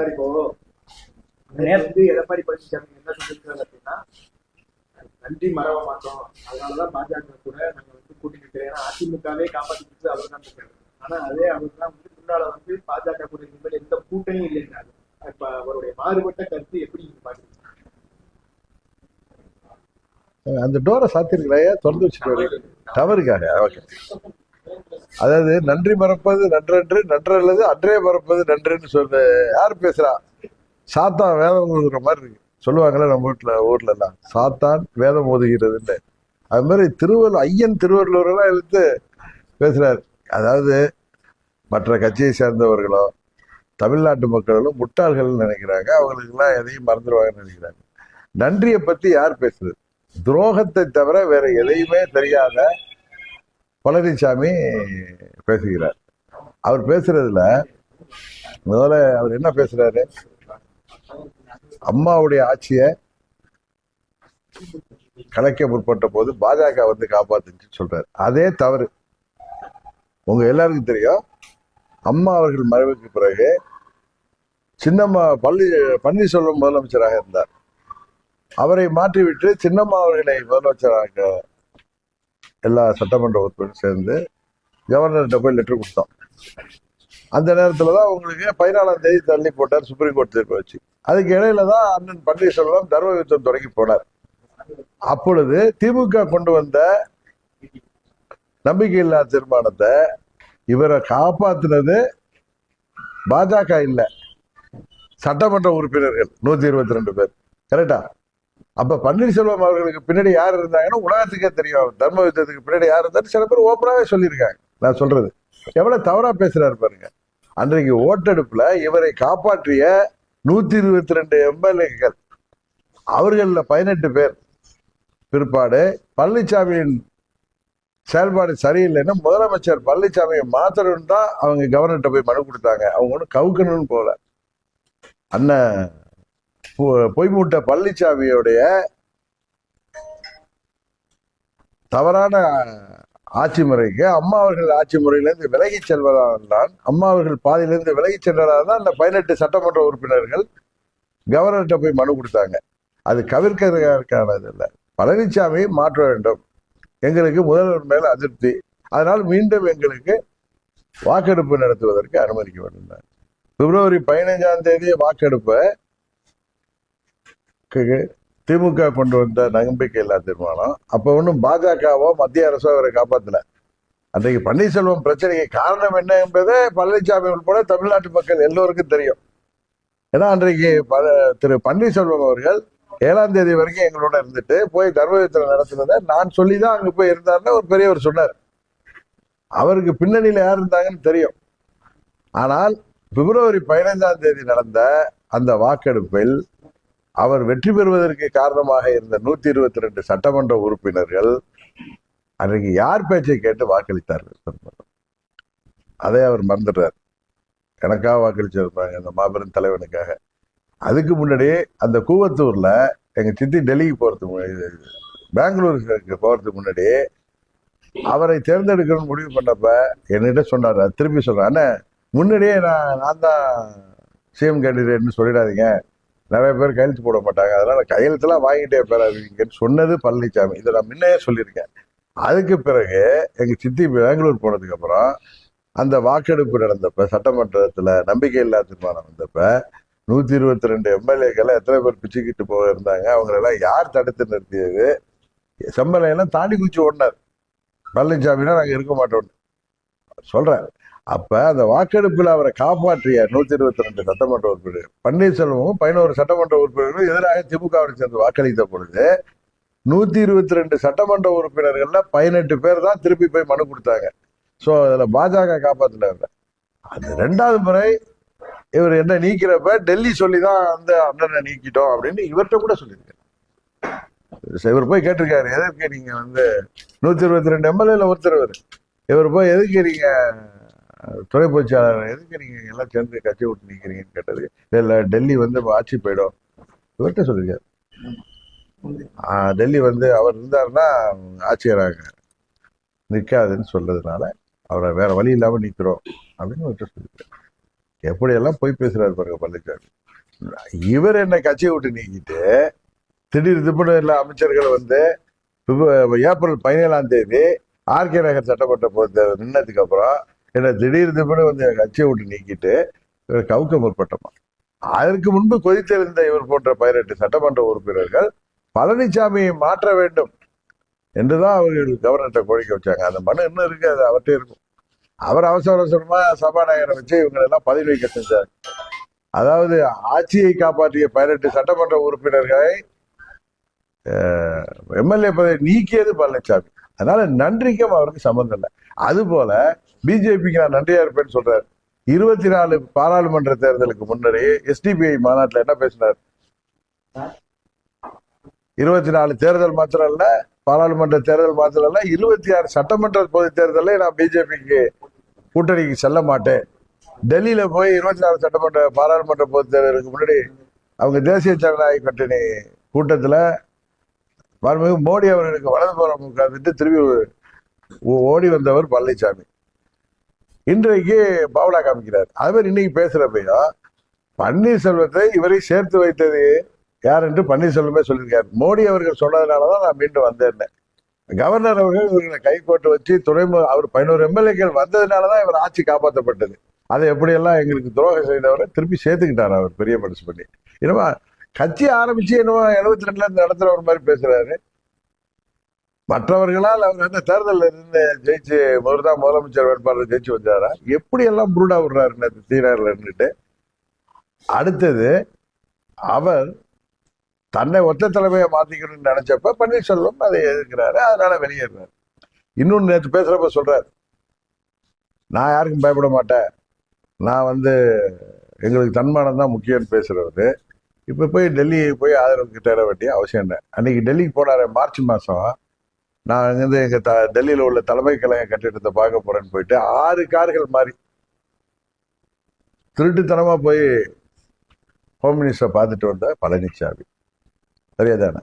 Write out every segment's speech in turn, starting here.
Sir இப்போ நேற்று எடப்பாடி பழனிசாமி என்ன சொல்லியிருக்காரு அப்படின்னா, நன்றி மறவ மாட்டோம், அதனாலதான் பாஜக கூட நாங்க கூட்டி நிற்கிறேன், ஏன்னா அதிமுகவே காப்பாற்றிட்டு அவர் தான் இருக்காரு. ஆனா அதே அவர் தான் முன்னால பாஜக கூட இனிமேல் எந்த கூட்டணியும் இல்லைங்க. இப்ப அவருடைய மாறுபட்ட கருத்து எப்படி நீங்க பாக்குறீங்க? அந்த டோரை சாத்திருக்கிறாயா, திறந்து வச்சுட்டு தவறுக்காக. ஓகே, அதாவது நன்றி மறப்பது நன்றன்று, நன்றல்லது அன்றே மறப்பது நன்றுன்னு சொல்ற யார் பேசுறா? சாத்தான் வேதம் ஓதுகிற மாதிரி இருக்கு. சொல்லுவாங்களே நம்ம ஊர்ல எல்லாம் சாத்தான் வேதம் ஓதுகிறதுன்னு. அது மாதிரி ஐயன் திருவள்ளுவரெல்லாம் எடுத்து பேசுறாரு. அதாவது மற்ற கட்சியை சேர்ந்தவர்களோ தமிழ்நாட்டு மக்களும் முட்டாள்கள் நினைக்கிறாங்க. அவங்களுக்கு எல்லாம் எதையும் மறந்துடுவாங்கன்னு நினைக்கிறாங்க. நன்றியை பத்தி யார் பேசுறது? துரோகத்தை தவிர வேற எதையுமே தெரியாத பழனிசாமி பேசுகிறார். அவர் பேசுறதுல முதல்ல அவர் என்ன பேசுறாரு? அம்மாவுடைய ஆட்சியை கலைக்க முற்பட்ட போது பாஜக வந்து காப்பாத்துன்னு சொல்றாரு. அதே தவறு. உங்க எல்லாருக்கும் தெரியும், அம்மா அவர்கள் மறைவுக்கு பிறகு சின்னம்மா பன்னீர்செல்வம் முதலமைச்சராக இருந்தார். அவரை மாற்றிவிட்டு சின்னம்மா அவர்களை முதலமைச்சராக எல்லா சட்டமன்ற உறுப்பினரும் சேர்ந்து கவர்னர்கிட்ட போய் லெட்டர் கொடுத்தோம். அந்த நேரத்துலதான் உங்களுக்கு 14ஆம் தேதி தள்ளி போட்டார் சுப்ரீம் கோர்ட் தீர்ப்பு வச்சு. அதுக்கு இடையில தான் அண்ணன் பன்னீர்செல்வம் தர்ம யுத்தம் தொடங்கி போனார். அப்பொழுது திமுக கொண்டு வந்த நம்பிக்கையில்லா தீர்மானத்தை இவரை காப்பாத்தினது பாஜக இல்ல, சட்டமன்ற உறுப்பினர்கள் 122 பேர். கரெக்டா? அப்ப பன்னீர்செல்வம் அவர்களுக்கு பின்னாடி யார் இருந்தாங்கன்னா உலகத்துக்கே தெரியும். தர்ம யுத்தத்துக்கு பின்னாடி யார் இருந்தாலும் சில பேர் ஓப்பனாவே சொல்லியிருக்காங்க. நான் சொல்றது எவ்வளவு தவறா பேசுறாரு பாருங்க. அன்றைக்கு ஓட்டெடுப்புல இவரை காப்பாற்றிய 122 எம்எல்ஏக்கள், அவர்கள 18 பேர் பிற்பாடு பழனிசாமியின் செயல்பாடு சரியில்லைன்னா முதலமைச்சர் பழனிசாமியை மாத்தணும்னு தான் அவங்க கவர்னர்கிட்ட போய் மனு கொடுத்தாங்க. அவங்க ஒன்றும் கவுக்கணும்னு போல. அண்ணன் பொய்மூட்ட பழனிசாமியோடைய தவறான ஆட்சி முறைக்கு அம்மா அவர்கள் ஆட்சி முறையிலிருந்து விலகி செல்வதால் தான், அம்மா அவர்கள் பாதியிலிருந்து விலகி சென்றதால் தான் அந்த 18 சட்டமன்ற உறுப்பினர்கள் கவர்னர்கிட்ட போய் மனு கொடுத்தாங்க. அது கவிர்க்கிறதுக்கானது இல்லை. பழனிசாமி மாற்ற வேண்டும், எங்களுக்கு முதல்வர் மேல அதிருப்தி, அதனால் மீண்டும் எங்களுக்கு வாக்கெடுப்பு நடத்துவதற்கு அனுமதிக்க வேண்டும். பிப்ரவரி 15ஆம் தேதி வாக்கெடுப்பை திமுக கொண்டு வந்த நம்பிக்கையில்லா தீர்மானம். அப்ப ஒன்றும் பாஜகவோ மத்திய அரசோ அவரை காப்பாத்தல. அன்றைக்கு பன்னீர்செல்வம் பிரச்சனைக்கு காரணம் என்ன என்பதை பழனிசாமி உட்பட தமிழ்நாட்டு மக்கள் எல்லோருக்கும் தெரியும். ஏன்னா அன்றைக்கு திரு பன்னீர்செல்வம் அவர்கள் 7ஆம் தேதி வரைக்கும் எங்களோட இருந்துட்டு போய் தர்மயுத்தம் நடத்தினதை நான் சொல்லிதான் அங்க போய் இருந்தாருன்னு ஒரு பெரியவர் சொன்னார். அவருக்கு பின்னணியில யார் இருந்தாங்கன்னு தெரியும். ஆனால் பிப்ரவரி 15ஆம் தேதி நடந்த அந்த வாக்கெடுப்பில் அவர் வெற்றி பெறுவதற்கு காரணமாக இருந்த 122 சட்டமன்ற உறுப்பினர்கள் அன்றைக்கு யார் பேச்சை கேட்டு வாக்களித்தார்கள்? அதை அவர் மறந்துடுறார். எனக்காக வாக்களிச்சிருப்பாங்க அந்த மாபெரும் தலைவனுக்காக. அதுக்கு முன்னாடி அந்த கூவத்தூர்ல எங்க சித்தி டெல்லிக்கு போறதுக்கு முன்னாடி, பெங்களூருக்கு போறதுக்கு முன்னாடி அவரை தேர்ந்தெடுக்கணும்னு முடிவு பண்ணப்ப என்கிட்ட சொன்னார். திருப்பி சொல்றேன், அண்ணா முன்னாடியே நான் தான் சிஎம் கேண்டிடேட்னு சொல்லிடாதீங்க, நிறைய பேர் கையெழுத்து போட மாட்டாங்க, அதனால கையெழுத்துலாம் வாங்கிட்டே பேராதீங்கன்னு சொன்னது பழனிசாமி. இதை நான் முன்னையே சொல்லியிருக்கேன். அதுக்கு பிறகு எங்க சித்தி பெங்களூர் போனதுக்கு அப்புறம் அந்த வாக்கெடுப்பு நடந்தப்ப சட்டமன்றத்துல நம்பிக்கையில்லா தீர்மானம் வந்தப்ப 122 எம்எல்ஏக்களை எத்தனை பேர் பிச்சுக்கிட்டு போக இருந்தாங்க, அவங்களெல்லாம் யார் தடுத்து நிறுத்தியது? செம்மலையெல்லாம் தாண்டி குச்சி ஓடினார். பழனிசாமினா நாங்க இருக்க மாட்டோம் சொல்றேன். அப்ப அந்த வாக்கெடுப்பில் அவரை காப்பாற்றிய 122 சட்டமன்ற உறுப்பினர் பன்னீர்செல்வமும் 11 சட்டமன்ற உறுப்பினர்களும் எதிராக திமுகவை சேர்ந்து வாக்களித்த பொழுது 122 சட்டமன்ற உறுப்பினர்கள்ல 18 பேர் தான் திருப்பி போய் மனு கொடுத்தாங்க. சோ அதுல பாஜக காப்பாத்தினாங்க. அது 2வது முறை இவர் என்ன நீக்கிறப்ப டெல்லி சொல்லிதான் அந்த அண்ணனை நீக்கிட்டோம் அப்படின்னு இவர்கிட்ட கூட சொல்லியிருக்காரு. இவர் போய் கேட்டிருக்காரு, எதற்கு நீங்க 122 எம்எல்ஏல ஒருத்தர் இவர் போய் எதுக்கு நீங்க துணை பொதுச்செயலாளர், எதுக்கு நீங்க எல்லாம் சேர்ந்து கட்சி விட்டு நிக்கிறீங்கன்னு கேட்டது. இல்ல டெல்லி ஆட்சி போயிடும் இவர்கிட்ட சொல்லியிருக்காரு. டெல்லி அவர் இருந்தாருன்னா ஆட்சியராக நிற்காதுன்னு சொல்றதுனால அவரை வேற வழி இல்லாம நிக்கிறோம் அப்படின்னு சொல்லியிருக்காரு. எப்படியெல்லாம் போய் பேசுறாரு பாருங்க பழனிசாமி. இவர் என்ன கட்சியை விட்டு நீக்கிட்டு திடீர் திடீர்னு எல்லா அமைச்சர்கள் வந்து ஏப்ரல் 17ஆம் தேதி ஆர்கே நகர் சட்டமன்ற பொறுத்த நின்னதுக்கு அப்புறம் என்ன திடீர் திடீர்னு வந்து கட்சியை விட்டு நீக்கிட்டு இவர் கவுக்க முற்பட்டமா. அதற்கு முன்பு கொதித்தெழுந்த இவர் போன்ற 18 சட்டமன்ற உறுப்பினர்கள் பழனிசாமியை மாற்ற வேண்டும் என்றுதான் அவர்கள் கவர்னர்கிட்ட கோரிக்கை வச்சாங்க. அந்த மனு இன்னும் இருக்கு, அது அவர்கிட்ட இருக்கும். அவர் அவசர அவசரமா சபாநாயகரை வச்சு இவங்க எல்லாம் பதவி வைக்க செஞ்சார். அதாவது ஆட்சியை காப்பாற்றிய 18 சட்டமன்ற உறுப்பினர்களை எம்எல்ஏ பதவி நீக்கியது பழனிசாமி. அதனால நன்றிக்கும் அவருக்கு சம்பந்தம் இல்லை. அது போல பிஜேபிக்கு நான் நன்றியா இருப்பேன்னு சொல்றாரு. 24 பாராளுமன்ற தேர்தலுக்கு முன்னாடி எஸ்டிபிஐ மாநாட்டில் என்ன பேசினார்? 24 தேர்தல் மாத்திரம் இல்ல, பாராளுமன்ற தேர்தல் மாத்திரம் இல்ல, 26 சட்டமன்ற பொது தேர்தலில் நான் பிஜேபிக்கு கூட்டணிக்கு செல்ல மாட்டேன். டெல்லியில போய் 24 சட்டமன்ற பாராளுமன்ற பொது தேர்தலுக்கு முன்னாடி அவங்க தேசிய ஜனநாயக கூட்டணி கூட்டத்துல மோடி அவர்களுக்கு வலதுபுறம் உட்கார்ந்துட்டு திரும்பி ஓடி வந்தவர் பழனிசாமி. இன்றைக்கு பாவலா காமிக்கிறார். அது மாதிரி இன்னைக்கு பேசுறப்பையும் பன்னீர்செல்வத்தை இவரை சேர்த்து வைத்தது யார் என்று பன்னீர்செல்வமே சொல்லியிருக்காரு. மோடி அவர்கள் சொன்னதுனாலதான் நான் மீண்டும் வந்தேன். கவர்னர் அவர்கள் இவர்களை கை போட்டு வச்சு அவர் 11 எம்எல்ஏக்கள் வந்ததுனாலதான் இவர் ஆட்சி காப்பாற்றப்பட்டது. அதை எப்படியெல்லாம் எங்களுக்கு துரோகம் செய்தவரை திருப்பி சேர்த்துக்கிட்டார் அவர் பெரிய மனசு பண்ணி. என்னமா கட்சி ஆரம்பிச்சு என்னவோ 72ல இருந்து நடத்துறவர் மாதிரி பேசுறாரு. மற்றவர்களால் அவர் வந்து தேர்தலில் இருந்து ஜெயிச்சு முதலமைச்சர் வேட்பாளர் ஜெயிச்சு வந்தாரா? எப்படி எல்லாம் புருடா விடுறாரு தீனாரில் இருந்துட்டு. அடுத்தது அவர் தன்னை ஒத்த தலைமையை மாத்திக்கணும்னு நினைச்சப்ப பன்னீர்செல்வம் அதை எதிர்க்கிறாரு, அதனால வெளியேறாரு. இன்னொன்னு நேற்று பேசுறப்ப சொல்றாரு, நான் யாருக்கும் பயப்பட மாட்டேன், நான் வந்து எங்களுக்கு தன்மானம் தான் முக்கியம்னு பேசுறது. இப்ப போய் டெல்லி போய் ஆதரவுக்கு தேட வேண்டிய அவசியம் இல்லை. அன்னைக்கு டெல்லிக்கு போனாரு மார்ச் மாசம். நான் அங்கிருந்து எங்க டெல்லியில உள்ள தலைமை கழக கட்டிடத்தை பார்க்க போறேன்னு போயிட்டு 6 கார்கள் மாறி திருட்டுத்தனமா போய் ஹோம் மினிஸ்டரை பார்த்துட்டு வந்த பழனிசாமி. சரியாதானே?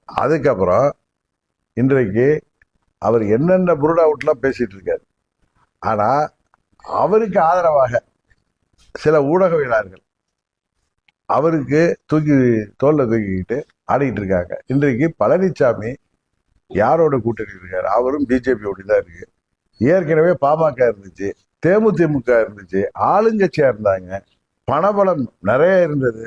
அதுக்கப்புறம் இன்றைக்கு அவர் என்னென்ன புருடா அவுட்லாம் பேசிட்டு இருக்காரு. ஆனா அவருக்கு ஆதரவாக சில ஊடகவியலாளர்கள் அவருக்கு தோல்ல தூக்கிக்கிட்டு ஆடிக்கிட்டு இருக்காங்க. இன்றைக்கு பழனிசாமி யாரோட கூட்டணி இருக்காரு? அவரும் பிஜேபியோட தான் இருக்கு. ஏற்கனவே பாமக இருந்துச்சு, தேமுதிமுக இருந்துச்சு, ஆளுங்கட்சியா இருந்தாங்க, பணபலம் நிறைய இருந்தது.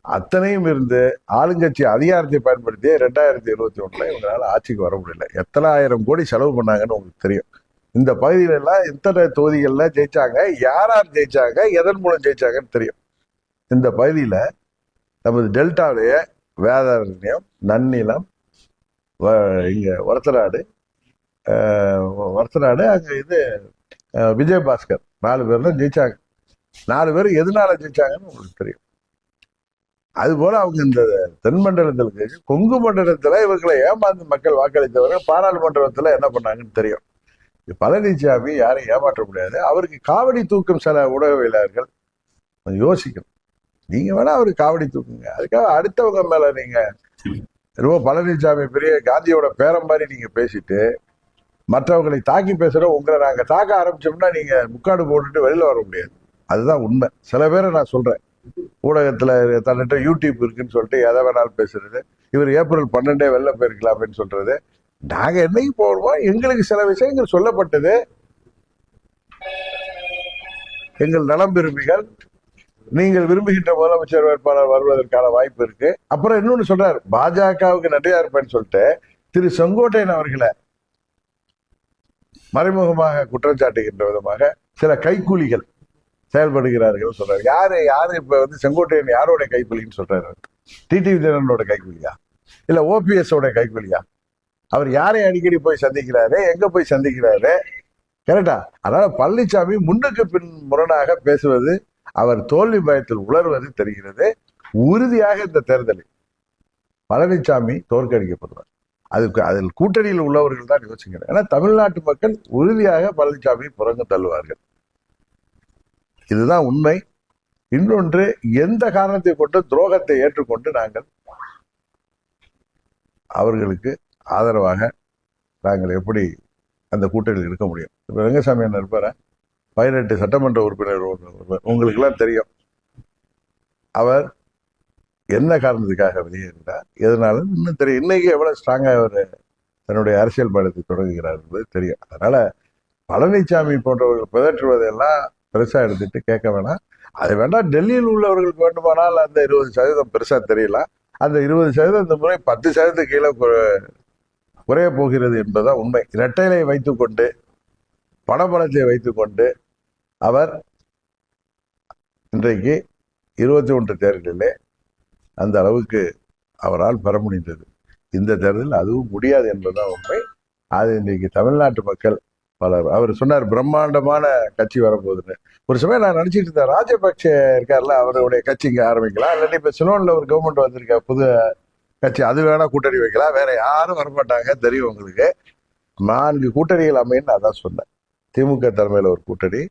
அத்தனையும் இருந்து ஆளுங்கட்சி அதிகாரத்தை பயன்படுத்தி 2021 இவங்களால ஆட்சிக்கு வர முடியல. எத்தனை 1000 கோடி செலவு பண்ணாங்கன்னு உங்களுக்கு தெரியும். இந்த பகுதியில எல்லாம் எத்தனை தொகுதிகள்ல ஜெயிச்சாங்க, யார் ஜெயிச்சாங்க, எதன் மூலம் ஜெயிச்சாங்கன்னு தெரியும். இந்த பகுதியில நமது டெல்டாவுடைய வேதாரண்யம், நன்னிலம், இங்க ஒரத்தநாடு, அங்க விஜயபாஸ்கர் 4 பேர் தான் ஜெயிச்சாங்க. 4 பேர் எதனால ஜெயிச்சாங்கன்னு உங்களுக்கு தெரியும். அது போல அவங்க இந்த தென்மண்டலத்தில் கொங்கு மண்டலத்துல இவர்களை ஏமாந்து மக்கள் வாக்களித்தவர்கள் பாராளுமன்றத்துல என்ன பண்ணாங்கன்னு தெரியும். பழனிசாமி யாரையும் ஏமாற்ற முடியாது. அவருக்கு காவடி தூக்கும் சில ஊடகவியலாளர்கள் யோசிக்கணும். நீங்க வேணா அவருக்கு காவடி தூக்குங்க, அதுக்காக அடுத்தவங்க மேல நீங்க ரொம்ப பழனிசாமி பெரிய காந்தியோட பேரம் மாதிரி நீங்க பேசிட்டு மற்றவங்களை தாக்கி பேசுற உங்களை நாங்க தாக்க ஆரம்பிச்சோம்னா நீங்க முக்காடு போட்டுட்டு வெளியில வர முடியாது. அதுதான் உண்மை. சில பேரை நான் சொல்றேன், ஊடகத்துல தன்னிட்ட யூடியூப் இருக்குன்னு சொல்லிட்டு எதை வேணாலும் பேசுறது. இவர் ஏப்ரல் 12 வெளில போயிருக்கலாம்னு சொல்றது. நாங்க என்னைக்கு போடுவோம், எங்களுக்கு சில விஷயங்கள் சொல்லப்பட்டது. எங்கள் நலம் விரும்பிகள், நீங்கள் விரும்புகின்ற முதலமைச்சர் வேட்பாளர் வருவதற்கான வாய்ப்பு இருக்கு. அப்புறம் இன்னொன்னு சொல்றாரு, பாஜகவுக்கு நன்றியா இருப்பேன்னு சொல்லிட்டு திரு செங்கோட்டையன் அவர்களை மறைமுகமாக குற்றம் சாட்டுகின்ற விதமாக சில கைக்கூலிகள் செயல்படுகிறார்கள் சொல்றாரு. யாரு இப்ப செங்கோட்டையன் யாரோட கைக்கூலின்னு சொல்றாரு? டிடிவி தினகரனோட கைக்கூலியா, இல்ல ஓபிஎஸ் ஓட கைக்கூலியா? அவர் யாரை அடிக்கடி போய் சந்திக்கிறாரு, எங்க போய் சந்திக்கிறாரு? கரெக்டா? அதனால பழனிசாமி முன்னுக்கு பின் முரணாக பேசுவது, அவர் தோல்வி பயத்தில் உளர்வது தெரிகிறது. உறுதியாக இந்த தேர்தலில் பழனிசாமி தோற்கடிக்கப்படுவார். அதில் கூட்டணியில் உள்ளவர்கள் தான் யோசிக்கிறேன். ஏன்னா தமிழ்நாட்டு மக்கள் உறுதியாக பழனிசாமி புறங்கு தள்ளுவார்கள். இதுதான் உண்மை. இன்னொன்று, எந்த காரணத்தை கொண்டு துரோகத்தை ஏற்றுக்கொண்டு நாங்கள் அவர்களுக்கு ஆதரவாக நாங்கள் எப்படி அந்த கூட்டணியில் இருக்க முடியும்? இப்ப ரங்கசாமி என்ன இருப்பார 18 சட்டமன்ற உறுப்பினர் உங்களுக்கு எல்லாம் தெரியும். அவர் என்ன காரணத்துக்காக வெளியேறினார், எதனால இன்னும் தெரியும். இன்னைக்கு எவ்வளவு ஸ்ட்ராங்கா அவர் தன்னுடைய அரசியல் பயணத்தை தொடங்குகிறார் என்பது தெரியும். அதனால பழனிசாமி போன்றவர்கள் பிதற்றுவதெல்லாம் பெருசா எடுத்துட்டு கேட்க வேணாம். அது வேண்டாம், டெல்லியில் உள்ளவர்களுக்கு வேண்டுமானால் அந்த 20% பெருசா தெரியலாம். அந்த 20% இந்த முறை 10% கீழே குறைய போகிறது என்பதுதான் உண்மை. இரட்டைலை வைத்துக்கொண்டு பணபலத்தை வைத்துக்கொண்டு அவர் இன்றைக்கு 21 தேர்தலிலே அந்த அளவுக்கு அவரால் பெற முடிந்தது. இந்த தேர்தலில் அதுவும் முடியாது என்பதுதான் உண்மை. அது இன்றைக்கு தமிழ்நாட்டு மக்கள் பலர், அவர் சொன்னார் பிரம்மாண்டமான கட்சி வரப்போகுதுன்னு. ஒரு சமயம் நான் நினைச்சிட்டு இருந்தேன், ராஜபக்ச இருக்காருல்ல, அவருடைய கட்சி இங்க ஆரம்பிக்கலாம், இல்லாட்டி இப்ப சிலோன்ல ஒரு கவர்மெண்ட் வந்திருக்க புது கட்சி, அது வேணா கூட்டணி வைக்கலாம், வேற யாரும் வரமாட்டாங்க தெரியும் உங்களுக்கு. 4 கூட்டணிகள் அமைன்னு அதான் சொன்னேன். திமுக தலைமையில ஒரு கூட்டணி,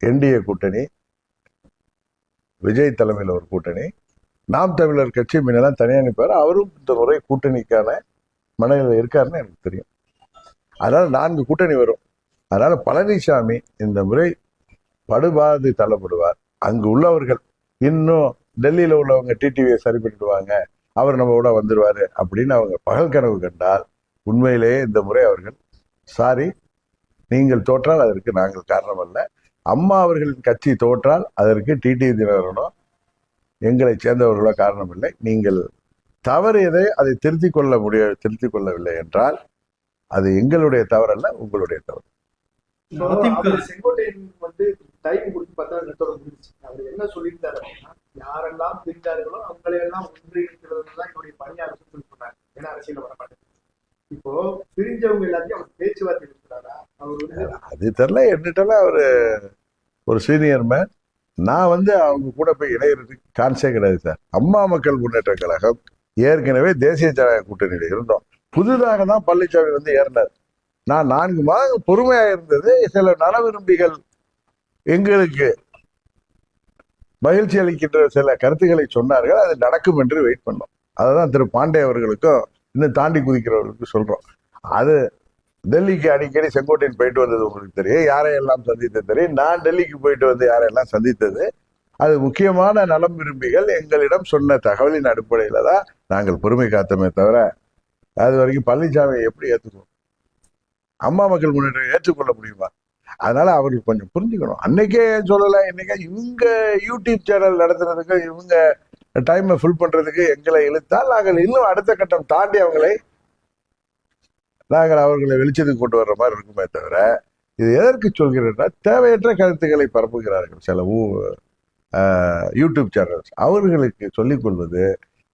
என்டிஏ கூட்டணி, விஜய் தலைமையில ஒரு கூட்டணி, நாம் தமிழர் கட்சி முன்னெல்லாம் தனியா நிற்பாரு, அவரும் இந்த முறை கூட்டணிக்கான மனநிலையில் இருக்காருன்னு எனக்கு தெரியும். அதனால 4 கூட்டணி வரும். அதனால பழனிசாமி இந்த முறை படுபாது தள்ளப்படுவார். அங்கு உள்ளவர்கள் இன்னும் டெல்லியில உள்ளவங்க டிடிவியை சரி பண்ணிடுவாங்க, அவர் நம்ம கூட வந்துடுவாரு அப்படின்னு அவங்க பகல் கனவு கண்டால், உண்மையிலேயே இந்த முறை அவர்கள் சாரி, நீங்கள் தோற்றால் அதற்கு நாங்கள் காரணம் அல்ல. அம்மா அவர்களின் கட்சி தோற்றால் அதற்கு டிடிவி தினகரனோ எங்களை சேர்ந்தவர்களோ காரணம் இல்லை. நீங்கள் தவறியதை அதை திருத்திக் கொள்ளவில்லை என்றால் அது எங்களுடைய தவறல்ல, உங்களுடைய தவறு. செங்கோட்டையன் வந்து டைம் கொடுத்து 10 நிமிஷத்தோட முடிஞ்சிச்சு. அவர் என்ன சொல்லியிருந்தாரு அப்படின்னா, யாரெல்லாம் பிரிந்தார்களோ அவங்களையெல்லாம் ஒன்றிணைக்கிறதுதான் என்னுடைய பணியாக சொன்னார். ஏன்னா அரசியல வர மாட்டேன். இப்போ பிரிஞ்சவங்க எல்லாத்தையும் அவர் பேச்சுவார்த்தை இருக்கிறாரா? அவர் வந்து அது தெரியல. என்னட்டெல்லாம் அவரு ஒரு சீனியர் மேன். நான் வந்து அவங்க கூட போய் இணையறதுக்கு சான்ஸே கிடையாது சார். அம்மா மக்கள் முன்னேற்ற கழகம் ஏற்கனவே தேசிய ஜனநாயக கூட்டணியில இருந்தோம். புதிதாக தான் பழனிசாமி வந்து ஏறினார். நான் 4 மாதங்கள் பொறுமையா இருந்தது. சில நல விரும்பிகள் எங்களுக்கு மகிழ்ச்சி அளிக்கின்ற சில கருத்துக்களை சொன்னார்கள். அது நடக்கும் என்று வெயிட் பண்ணோம். அததான் திரு பாண்டே அவர்களுக்கும் இன்னும் தாண்டி குதிக்கிறவர்களுக்கும் சொல்றோம். அது டெல்லிக்கு அடிக்கடி செங்கோட்டையன் போயிட்டு வந்தது உங்களுக்கு தெரியும், யாரையெல்லாம் சந்தித்தது தெரியும். நான் டெல்லிக்கு போயிட்டு வந்து யாரையெல்லாம் சந்தித்தது, அது முக்கியமான நலம் விரும்பிகள் எங்களிடம் சொன்ன தகவலின் அடிப்படையில தான் நாங்கள் பொறுமை காத்தோமே தவிர, அது வரைக்கும் பழனிசாமியை எப்படி ஏற்றுக்குவோம்? அம்மா மக்கள் முன்னேற்றம் ஏற்றுக்கொள்ள முடியுமா? அதனால அவருக்கு கொஞ்சம் புரிஞ்சுக்கணும். அன்னைக்கே சொல்லல, இன்னைக்கே இவங்க யூடியூப் சேனல் நடத்துறதுக்கு, இவங்க டைமை ஃபுல் பண்றதுக்கு எங்களை இழுத்தால் நாங்கள் இன்னும் அடுத்த கட்டம் தாண்டி அவர்களை வெளிச்சத்துக்கு கொண்டு வர்ற மாதிரி இருக்குமே தவிர, இது எதற்கு சொல்கிறேன்னா, தேவையற்ற கருத்துக்களை பரப்புகிறார்கள் சில யூடியூப் சேனல்ஸ். அவர்களுக்கு சொல்லிக் கொள்வது,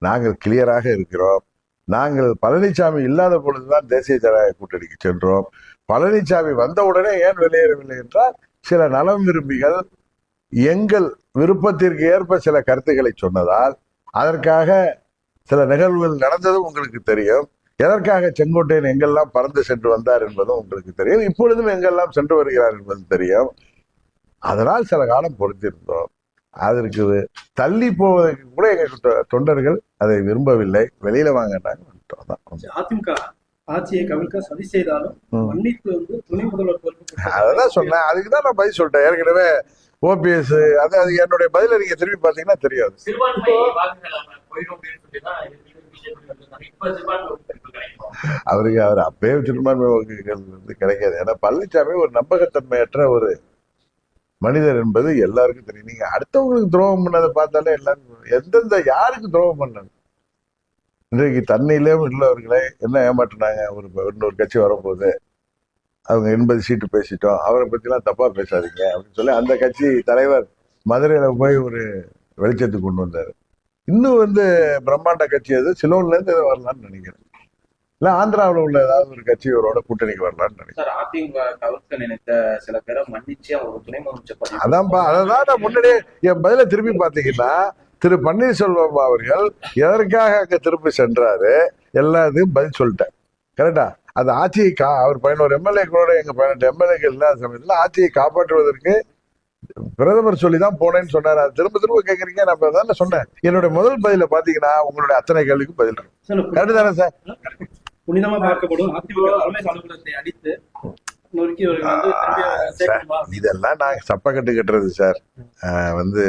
நாங்கள் கிளியராக இருக்கிறோம். நாங்கள் பழனிசாமி இல்லாத பொழுதுதான் தேசிய ஜனநாயக கூட்டணிக்கு சென்றோம். பழனிசாமி வந்தவுடனே ஏன் வெளியேறவில்லை என்றால், சில நலம் விரும்பிகள் எங்கள் விருப்பத்திற்கு ஏற்ப சில கருத்துக்களை சொன்னதால், அதற்காக சில நிகழ்வுகள் நடந்ததும் உங்களுக்கு தெரியும். எதற்காக செங்கோட்டையன் எங்கெல்லாம் பறந்து சென்று வந்தார் என்பதும் உங்களுக்கு தெரியும். இப்பொழுதும் எங்கெல்லாம் சென்று வருகிறார் என்பது தெரியும். அதனால் சில காலம் பொறுத்திருந்தோம். அதற்கு தள்ளி போவதற்கு கூட எங்க தொண்டர்கள் அதை விரும்பவில்லை. வெளியில வாங்கிட்டாங்க. அதிமுக ஆட்சியை கவிழ்க்க சதி செய்தாலும் மன்னிப்பு வந்து துணை முதல்வர் பொறுப்பு. அதான் சொன்னேன். அதுக்குதான் நான் பதில் சொல்லிட்டேன் ஏற்கனவே. ஓபிஎஸ் அது என்னுடைய பதில நீங்க திரும்பி பாத்தீங்கன்னா தெரியாது. அவருக்கு அவர் அப்பயே சிறுபான்மை வாக்குகள் வந்து கிடைக்காது. ஏன்னா பழனிசாமி ஒரு நம்பகத்தன்மையற்ற ஒரு மனிதர் என்பது எல்லாருக்கும் தெரியும். நீங்க அடுத்தவங்களுக்கு துரோகம் பண்ணதை பார்த்தாலே எல்லாரும் எந்தெந்த யாருக்கு துரோகம் பண்ணாங்க. இன்றைக்கு தண்ணியிலே உள்ளவர்களே என்ன ஏமாற்றினாங்க. இன்னொரு கட்சி வரப்போகுது, அவங்க 80 சீட்டு பேசிட்டோம், அவரை பத்தி எல்லாம் தப்பா பேசாதீங்க அப்படின்னு சொல்லி அந்த கட்சி தலைவர் மதுரையில போய் ஒரு வெளிச்சத்துக்கு கொண்டு வந்தாரு. இன்னும் வந்து பிரம்மாண்ட கட்சி அது சிலோன்ல இருந்து வரலான்னு நினைக்கிறேன். இல்ல ஆந்திராவில் உள்ள ஏதாவது ஒரு கட்சி அவரோட கூட்டணிக்கு வரலான்னு நினைக்கிறேன். அதிமுக கவிழ்க்க நினைத்த சில பேரை மன்னிச்சு அவங்க துணை முதலமைச்சர். அதான்ப்பா, அதான் நான் முன்னாடியே என் பதில திரும்பி பாத்தீங்கன்னா, திரு பன்னீர்செல்வம் அவர்கள் எதற்காக அங்க திருப்பி சென்றாரு எல்லாத்தையும் பதில் சொல்லிட்டேன். கரெக்டா? அது ஆட்சியை அவர் 11 எம்எல்ஏக்களோட எங்க 18 எம்எல்ஏக்கள் இல்லாத சமயத்துல ஆட்சியை காப்பாற்றுவதற்கு பிரதமர் சொல்லிதான் போனேன்னு சொன்னாரு. அது திரும்ப திரும்ப கேக்குறீங்க. நான் அதான் சொன்னேன். என்னோட முதல் பதில பாத்தீங்கன்னா உங்களுடைய அத்தனை கேள்விக்கும் பதில் இருக்கு. கரெக்டு தானே சார்? புனிதமா பார்க்கப்படும் அதிமுக தலைமை அலுவலகத்தை அடித்து நொறுக்கி அவர்கள் வந்து திரும்பி அவரை சேர்க்கணுமா? இதெல்லாம் நாங்க சப்ப கட்டு கட்டுறது சார். வந்து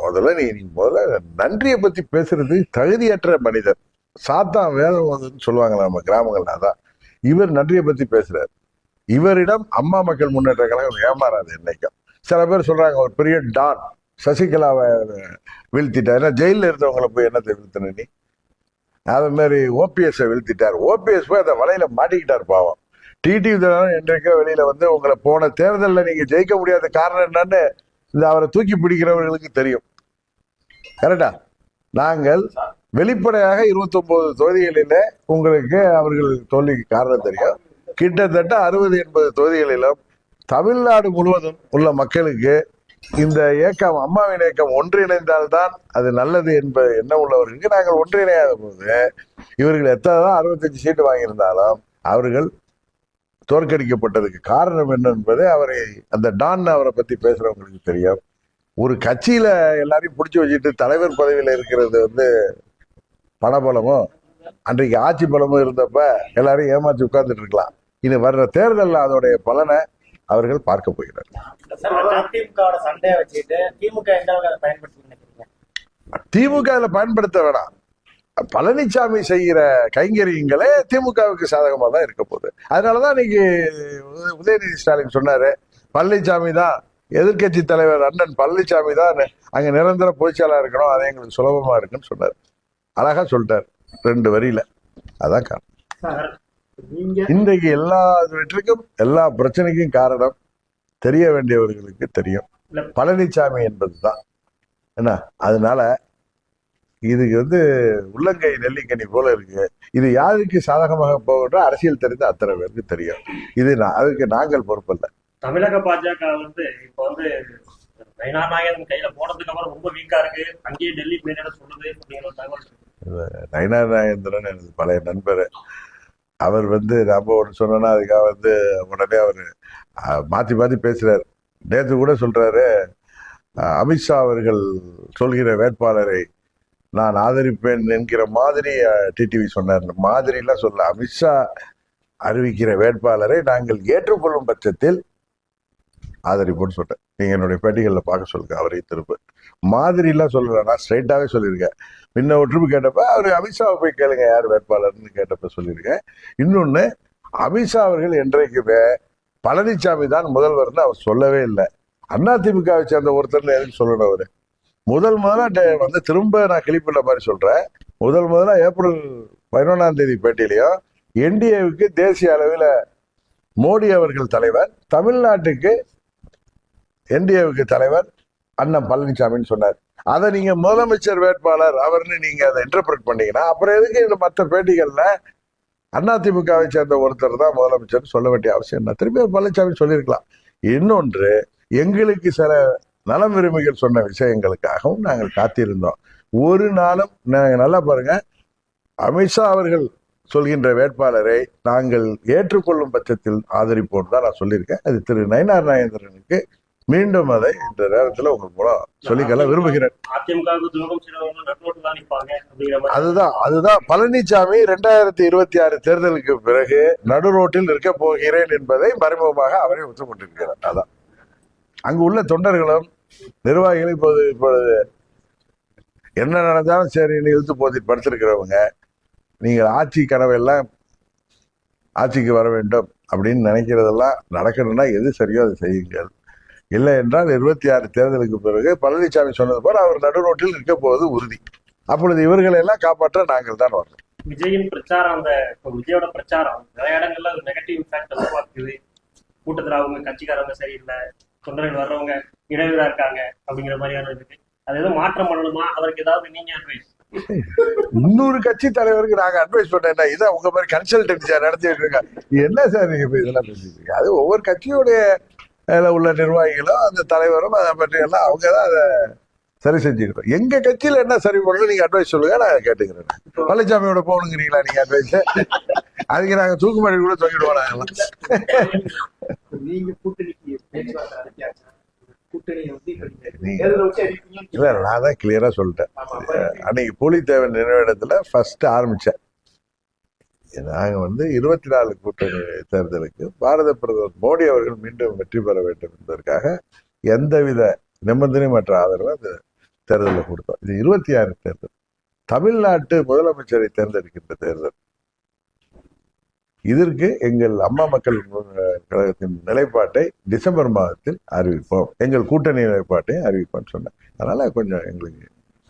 முதல்ல நீ முதல்ல நன்றியை பத்தி பேசுறது தகுதியற்ற மனிதர். சாத்தான் வேதம் சொல்லுவாங்களா நம்ம கிராமங்கள்ல, அதான் இவர் நன்றியை பத்தி பேசுறாரு. இவரிடம் அம்மா மக்கள் முன்னேற்ற கழகம் ஏமாறாது என்னைக்கும். சில பேர் சொல்றாங்க ஒரு பெரிய டான் சசிகலாவை வீழ்த்திட்டார், ஜெயில இருந்தவங்களை போய் என்ன வீழ்த்தின நீ, அது மாதிரி ஓபிஎஸ் வீழ்த்திட்டார். ஓபிஎஸ் போய் அந்த வலையில மாட்டிக்கிட்டார் பாவம். டிடிவி தினகரன் என்றைக்கோ வெளியில வந்து உங்களை போன தேர்தலில் நீங்க ஜெயிக்க முடியாத காரணம் என்னன்னு இந்த அவரை தூக்கி பிடிக்கிறவர்களுக்கு தெரியும். கரெக்டா? நாங்கள் வெளிப்படையாக 29 தொகுதிகளில உங்களுக்கு அவர்கள் தோல்விக்கு காரணம் தெரியும். கிட்டத்தட்ட 60-80 தொகுதிகளிலும் தமிழ்நாடு முழுவதும் உள்ள மக்களுக்கு இந்த இயக்கம், அம்மாவின் இயக்கம் ஒன்றிணைந்தால்தான் அது நல்லது என்பது எண்ணம் உள்ளவர்களுக்கு நாங்கள் ஒன்றிணையாத போது இவர்கள் எத்தனைதான் 65 சீட்டு வாங்கியிருந்தாலும் அவர்கள் தோற்கடிக்கப்பட்டதுக்கு காரணம் என்ன என்பது அவரை அந்த டான் அவரை பத்தி பேசுறவங்களுக்கு தெரியும். ஒரு கட்சியில எல்லாரையும் பிடிச்சி வச்சுட்டு தலைவர் பதவியில இருக்கிறது வந்து பணபலமும் அன்றைக்கு ஆட்சி பலமும் இருந்தப்ப எல்லாரையும் ஏமாற்றி உட்கார்ந்துட்டு இருக்கலாம். இது வர்ற தேர்தலில் அதோடைய பலனை அவர்கள் பார்க்க போகிறார்கள். திமுக பயன்படுத்த வேணாம். பழனிசாமி செய்கிற கைங்கரியங்களே திமுகவுக்கு சாதகமா தான் இருக்க போகுது. அதனாலதான் இன்னைக்கு உதயநிதி ஸ்டாலின் சொன்னாரு, பழனிசாமி தான் எதிர்கட்சி தலைவர் அண்ணன் பழனிசாமி தான் அங்க நிரந்தர பொதுச்செயலாளர் இருக்கணும், அது எங்களுக்கு சுலபமா இருக்குன்னு சொன்னார். அழகா சொல்லிட்டார் 2 வரியில. அதான் காரணம். இன்றைக்கு எல்லா வெற்றிக்கும் எல்லா பிரச்சனைக்கும் காரணம் தெரிய வேண்டியவர்களுக்கு தெரியும், பழனிசாமி என்பதுதான் என்ன. அதனால இதுக்கு வந்து உள்ளங்கை நெல்லிக்கனி போல இருக்கு. இது யாருக்கு சாதகமாக போகின்ற அரசியல் தெரிந்த அத்தனை பேருக்கு தெரியும். இது அதுக்கு நாங்கள் பொறுப்பல்ல. தமிழக பாஜக வந்து இப்ப வந்து நயினார் கையில போனதுக்கு அப்புறம் ரொம்ப வீக்கா இருக்கு, அங்கேயே டெல்லி போயிட சொல்லுது அப்படிங்கிற தகவல். நயினார் நாகேந்திரன் எனது பழைய நண்பர். அவர் வந்து நம்ம ஒன்று சொன்னோன்னா அதுக்காக வந்து உடனே அவர் மாத்தி மாத்தி பேசுறாரு. நேற்று கூட சொல்றாரு, அமித்ஷா அவர்கள் சொல்கிற வேட்பாளரை நான் ஆதரிப்பேன் என்கிற மாதிரி டிடிவி சொன்னார். மாதிரிலாம் சொல்ல, அமித்ஷா அறிவிக்கிற வேட்பாளரை நாங்கள் ஏற்றுக்கொள்ளும் பட்சத்தில் ஆதரிப்போன்னு சொல்றேன். நீங்க என்னுடைய பேட்டிகளில் பார்க்க சொல்லுங்க. அவரை திரும்ப மாதிரிலாம் சொல்லல, நான் ஸ்ட்ரைட்டாவே சொல்லியிருக்கேன். முன்ன ஒரு ட்ரிப் கேட்டப்ப அவர் அமித்ஷாவை போய் கேளுங்க யார் வேட்பாளர்னு கேட்டப்ப சொல்லியிருக்கேன். இன்னொன்னு, அமித்ஷா அவர்கள் என்றைக்குமே பழனிசாமி தான் முதல்வர்னு அவர் சொல்லவே இல்லை. அதிமுகவை சேர்ந்த ஒருத்தர்னு எதுக்கு சொல்லணும்? அவரு முதல்ல வந்து திரும்ப நான் கிளிப்பிள்ள மாதிரி சொல்றேன். முதல்ல ஏப்ரல் 11ஆம் தேதி பேட்டியிலையும் என்டிஏவுக்கு தேசிய அளவில் மோடி அவர்கள் தலைவர், தமிழ்நாட்டுக்கு என்டிஏவுக்கு தலைவர் அண்ணன் பழனிசாமின்னு சொன்னார். அதை நீங்க முதலமைச்சர் வேட்பாளர் அவர்னு நீங்க அதை இன்டர்பிரட் பண்ணீங்கன்னா அப்புறம் எதுக்கு மற்ற பேட்டிகள்ல அதிமுகவை சேர்ந்த ஒருத்தர் தான் முதலமைச்சர் சொல்ல வேண்டிய அவசியம் என்ன? திரும்பி பழனிசாமி சொல்லியிருக்கலாம். இன்னொன்று, எங்களுக்கு சில நலம் விரும்பிகள் சொன்ன விஷயங்களுக்காகவும் நாங்கள் காத்திருந்தோம். ஒரு நாளும் நாங்கள் நல்லா பாருங்க, அமித்ஷா அவர்கள் சொல்கின்ற வேட்பாளரை நாங்கள் ஏற்றுக்கொள்ளும் பட்சத்தில் ஆதரிப்போம் தான் நான் சொல்லியிருக்கேன். அது திரு நயினார் நாகேந்திரனுக்கு மீண்டும் அதை இந்த நேரத்தில் உங்கள் மூலம் சொல்லிக்கொள்ள விரும்புகிறேன். அதுதான் பழனிசாமி 2026 தேர்தலுக்கு பிறகு நடு ரோட்டில் இருக்க போகிறேன் என்பதை மறைமுகமாக அவரே ஒத்துக்கொண்டிருக்கிறார். அதான் அங்கு உள்ள தொண்டர்களும் நிர்வாகிகளும் இப்பொழுது என்ன நடந்தாலும் சரி இழுத்து போத்தி படுத்திருக்கிறவங்க, நீங்கள் ஆட்சி கனவெல்லாம் ஆட்சிக்கு வர வேண்டும் அப்படின்னு நினைக்கிறதெல்லாம் நடக்கணும்னா எது சரியோ அதை செய்யுங்கள். இல்லை என்றால் 26 தேர்தலுக்கு பிறகு பழனிசாமி சொன்னது போல அவர் நடு ரோட்டில் இருக்க போவது உறுதி. அப்பொழுது இவர்களை எல்லாம் காப்பாற்ற நாங்கள் தான் வரணும். விஜயின் பிரச்சாரம், அந்த விஜயோட பிரச்சாரம் நிறைய இடங்கள்ல நெகட்டிவ் இம்பாக்ட் உருவாக்குது. கூட்டத்தில் அவங்க கட்சிக்காரவங்க சரியில்லை, தொண்டர்கள் வர்றவங்க இடையூறா இருக்காங்க அப்படிங்கிற மாதிரியான இருக்கு. அது எதுவும் மாற்றம் பண்ணணுமா? அவருக்கு ஏதாவது நீங்க அட்வைஸ்? இன்னொரு கட்சி தலைவருக்கு நாங்க அட்வைஸ் பண்ணேன்னா இதான் உங்க மாதிரி கன்சல்டன்சியா நடத்திட்டு இருக்காங்க. என்ன சார் நீங்க இதெல்லாம் பேசிட்டு? அது ஒவ்வொரு கட்சியுடைய உள்ள நிர்வாகிகளும் அந்த தலைவரும் அதை பற்றி எல்லாம் அவங்க தான் அதை சரி செஞ்சுக்கிட்டோம். எங்க கட்சியில என்ன சரி பண்ணணும் நீங்க அட்வைஸ் சொல்லுங்க, நான் கேட்டுக்கிறேன். பழனிசாமியோட போகணுங்கிறீங்களா நீங்க அட்வைஸ்? அதுக்கு நாங்க தூக்குமாடி கூட சொல்லிடுவோம். நாங்கெல்லாம் நீங்க கூட்டணிக்கு இல்ல, நான் தான் கிளியரா சொல்லிட்டேன். அன்னைக்கு பூலித்தேவன் நினைவிடத்துல ஃபர்ஸ்ட் ஆரம்பிச்சேன். நாங்க 24 கூட்டணி தேர்தலுக்கு பாரத பிரதமர் மோடி அவர்கள் மீண்டும் வெற்றி பெற வேண்டும் என்பதற்காக எந்தவித நிபந்தனையற்ற ஆதரவு அந்த தேர்தலில் கொடுத்தோம். இது 26 தேர்தல், தமிழ்நாட்டு முதலமைச்சரை தேர்ந்தெடுக்கின்ற தேர்தல். இதற்கு எங்கள் அம்மா மக்கள் கழகத்தின் நிலைப்பாட்டை டிசம்பர் மாதத்தில் அறிவிப்போம், எங்கள் கூட்டணி நிலைப்பாட்டை அறிவிப்போம்னு சொன்னேன். அதனால கொஞ்சம் எங்களுக்கு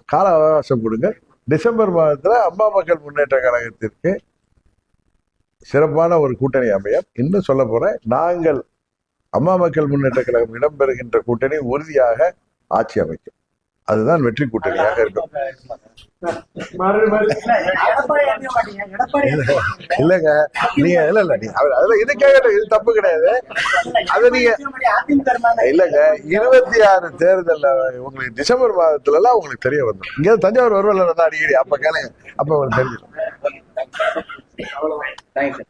கால அவகாசம் கொடுங்க. டிசம்பர் மாதத்துல அம்மா மக்கள் முன்னேற்ற கழகத்திற்கு சிறப்பான ஒரு கூட்டணி அமையும். இன்னும் சொல்ல போறேன், நாங்கள் அம்மா மக்கள் முன்னேற்ற கழகம் இடம்பெறுகின்ற கூட்டணி உறுதியாக ஆட்சி அமைக்கும். அதுதான் வெற்றி கூட்டணியாக இருக்கும். இல்லங்க, நீங்க இல்ல நீ அதுல இது கேட்கட்டும், இது தப்பு கிடையாது. அது நீங்க இல்லங்க, 26 தேர்தல்ல உங்களுக்கு டிசம்பர் மாதத்துல எல்லாம் உங்களுக்கு தெரிய வந்துடும். இங்க தஞ்சாவூர் வருவல அடிக்கடி, அப்ப கேளுங்க, அப்ப உங்களுக்கு தெரிஞ்சிடும்.